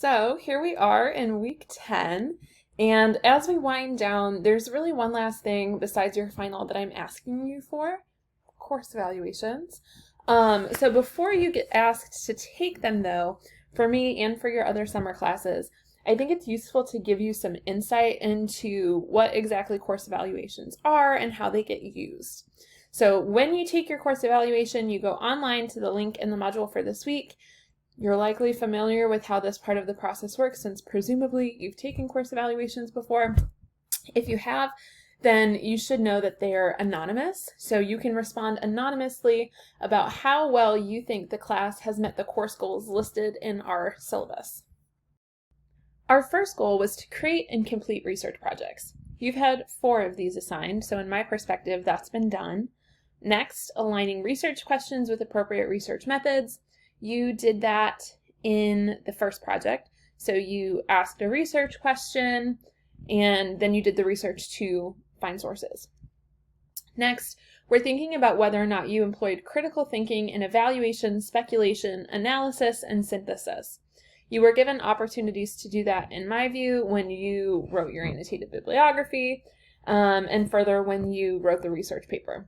So here we are in week 10, and as we wind down, there's really one last thing besides your final that I'm asking you for, course evaluations. So before you get asked to take them though, for me and for your other summer classes, I think it's useful to give you some insight into what exactly course evaluations are and how they get used. So when you take your course evaluation, you go online to the link in the module for this week. You're likely familiar with how this part of the process works since presumably you've taken course evaluations before. If you have, then you should know that they're anonymous, so you can respond anonymously about how well you think the class has met the course goals listed in our syllabus. Our first goal was to create and complete research projects. You've had 4 of these assigned, so in my perspective, that's been done. Next, aligning research questions with appropriate research methods. You did that in the first project. So you asked a research question, and then you did the research to find sources. Next, we're thinking about whether or not you employed critical thinking in evaluation, speculation, analysis, and synthesis. You were given opportunities to do that, in my view, when you wrote your annotated bibliography, and further when you wrote the research paper.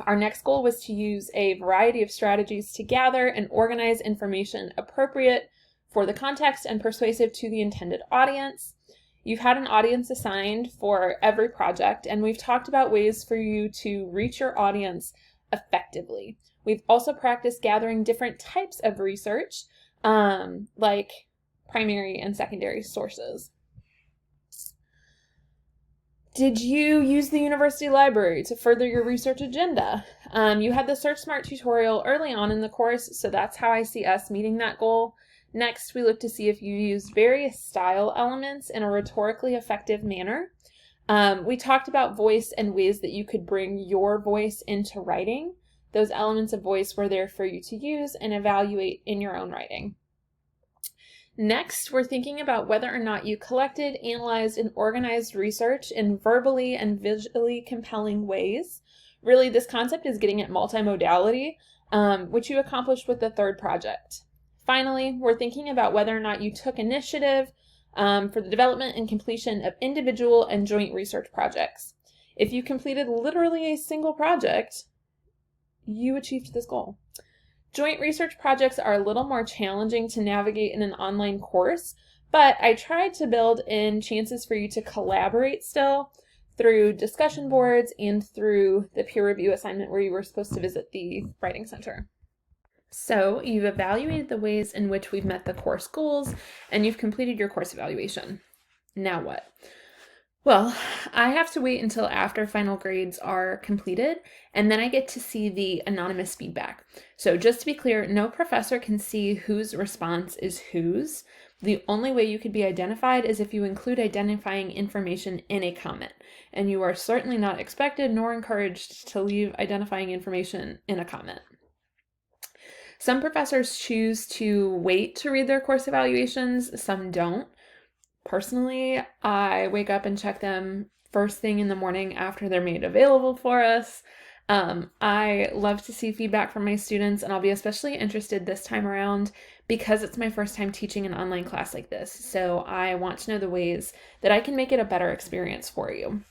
Our next goal was to use a variety of strategies to gather and organize information appropriate for the context and persuasive to the intended audience. You've had an audience assigned for every project, and we've talked about ways for you to reach your audience effectively. We've also practiced gathering different types of research, like primary and secondary sources. Did you use the university library to further your research agenda? You had the Search Smart tutorial early on in the course, so that's how I see us meeting that goal. Next, we look to see if you used various style elements in a rhetorically effective manner. We talked about voice and ways that you could bring your voice into writing. Those elements of voice were there for you to use and evaluate in your own writing. Next, we're thinking about whether or not you collected, analyzed, and organized research in verbally and visually compelling ways. Really, this concept is getting at multimodality, which you accomplished with the third project. Finally, we're thinking about whether or not you took initiative for the development and completion of individual and joint research projects. If you completed literally a single project, you achieved this goal. Joint research projects are a little more challenging to navigate in an online course, but I tried to build in chances for you to collaborate still through discussion boards and through the peer review assignment where you were supposed to visit the writing center. So you've evaluated the ways in which we've met the course goals, and you've completed your course evaluation. Now what? Well, I have to wait until after final grades are completed, and then I get to see the anonymous feedback. So just to be clear, no professor can see whose response is whose. The only way you could be identified is if you include identifying information in a comment, and you are certainly not expected nor encouraged to leave identifying information in a comment. Some professors choose to wait to read their course evaluations, some don't. Personally, I wake up and check them first thing in the morning after they're made available for us. I love to see feedback from my students, and I'll be especially interested this time around because it's my first time teaching an online class like this. So I want to know the ways that I can make it a better experience for you.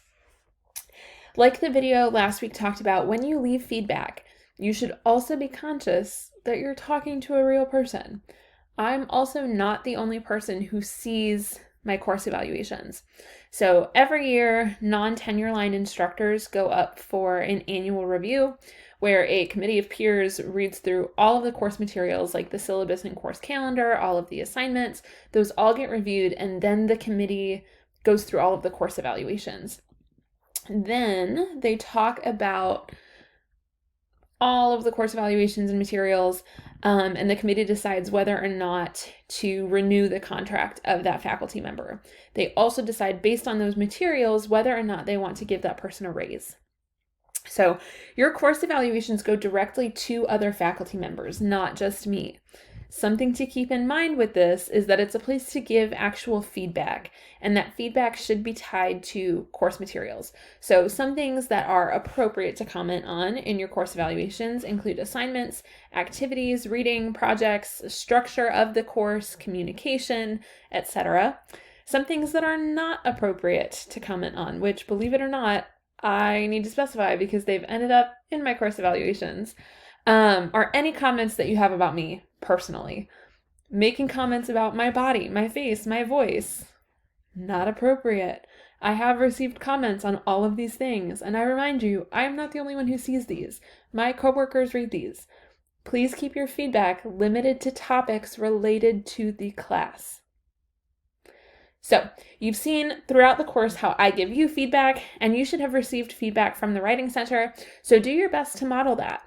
Like the video last week talked about, when you leave feedback, you should also be conscious that you're talking to a real person. I'm also not the only person who sees my course evaluations. So every year, non-tenure line instructors go up for an annual review where a committee of peers reads through all of the course materials like the syllabus and course calendar, all of the assignments. Those all get reviewed, and then the committee goes through all of the course evaluations. Then they talk about all of the course evaluations and materials, and the committee decides whether or not to renew the contract of that faculty member. They also decide based on those materials whether or not they want to give that person a raise. So your course evaluations go directly to other faculty members, not just me. Something to keep in mind with this is that it's a place to give actual feedback, and that feedback should be tied to course materials. So some things that are appropriate to comment on in your course evaluations include assignments, activities, reading, projects, structure of the course, communication, etc. Some things that are not appropriate to comment on, which, believe it or not, I need to specify because they've ended up in my course evaluations, are any comments that you have about me personally. Making comments about my body, my face, my voice, not appropriate. I have received comments on all of these things, and I remind you, I am not the only one who sees these. My coworkers read these. Please keep your feedback limited to topics related to the class. So, you've seen throughout the course how I give you feedback, and you should have received feedback from the Writing Center, so do your best to model that.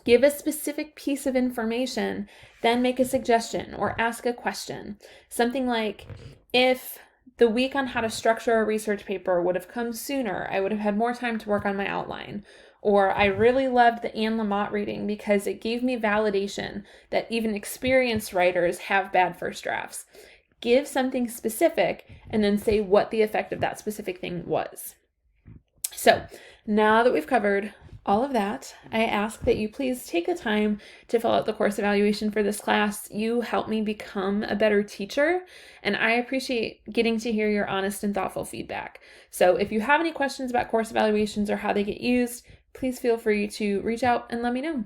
Give a specific piece of information, then make a suggestion or ask a question. Something like, if the week on how to structure a research paper would have come sooner, I would have had more time to work on my outline. Or, I really loved the Anne Lamott reading because it gave me validation that even experienced writers have bad first drafts. Give something specific and then say what the effect of that specific thing was. So, now that we've covered all of that, I ask that you please take the time to fill out the course evaluation for this class. You help me become a better teacher, and I appreciate getting to hear your honest and thoughtful feedback. So if you have any questions about course evaluations or how they get used, please feel free to reach out and let me know.